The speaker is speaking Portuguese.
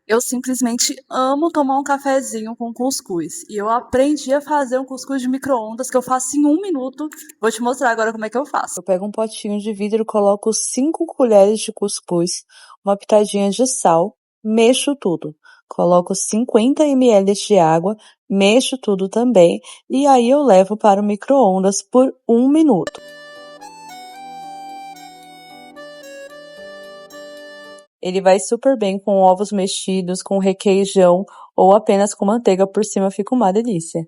Eu simplesmente amo tomar um cafezinho com cuscuz. E eu aprendi a fazer um cuscuz de micro-ondas que eu faço em 1 minuto. Vou te mostrar agora como é que eu faço. Eu pego um potinho de vidro, coloco 5 colheres de cuscuz, uma pitadinha de sal, mexo tudo. Coloco 50 ml de água, mexo tudo também e aí eu levo para o micro-ondas por 1 minuto. Ele vai super bem com ovos mexidos, com requeijão ou apenas com manteiga por cima, fica uma delícia.